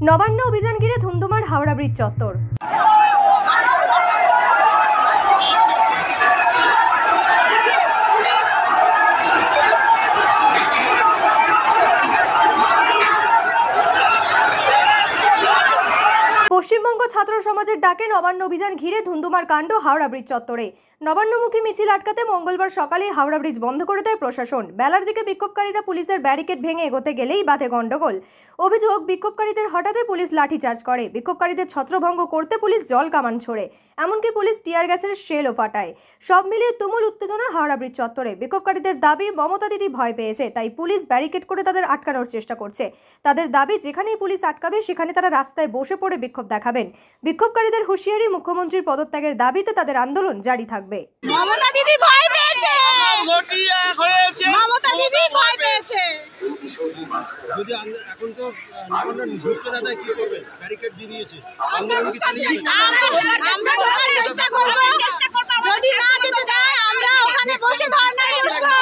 নবান্ন অভিযান ঘিরে ধুন্ধুমার হাওড়া ব্রিজ চত্বর। পশ্চিমবঙ্গ ছাত্র সমাজের ডাকে নবান্ন অভিযান ঘিরে ধুন্ধুমার কাণ্ড হাওড়া ব্রিজ চত্বরে। নবান্নমুখী মিছিল আটকাতে মঙ্গলবার সকালে হাওড়া ব্রিজ বন্ধ করে দেয় প্রশাসন। বেলার দিকে বিক্ষোভকারীরা পুলিশের ব্যারিকেড ভেঙে এগোতে গেলেই বাধে গন্ডগোল। অভিযোগ, বিক্ষোভকারীদের হঠাৎ পুলিশ লাঠিচার্জ করে। বিক্ষোভকারীদের ছত্রভঙ্গ করতে পুলিশ জল কামান ছোড়ে, এমনকি পুলিশ টিয়ার গ্যাসের শেলও ফাটায়। সব মিলিয়ে তুমুল উত্তেজনা হাওড়া ব্রিজ চত্বরে। বিক্ষোভকারীদের দাবি, মমতা দিদি ভয় পেয়েছে, তাই পুলিশ ব্যারিকেড করে তাদের আটকানোর চেষ্টা করছে। তাদের দাবি, যেখানেই পুলিশ আটকাবে সেখানে তারা রাস্তায় বসে পড়ে বিক্ষোভ দেখাবেন। বিক্ষোভকারীদের হুঁশিয়ারি, মুখ্যমন্ত্রীর পদত্যাগের দাবিতে তাদের আন্দোলন জারি থাকবে। মমতা দিদি ভয় পেয়েছে, মমতা দিদি ভয় পেয়েছে। যদি এখন তো নবান্নের ঢুকতে না দেয় কি করবে? ব্যারিকেড দিয়ে দিয়েছে, আন্দোলন কি চালিয়ে যাবে? আমরা ঢোকার চেষ্টা করব, যদি না যেতে দেয় আমরা ওখানে বসে ধর্নায় বসবো।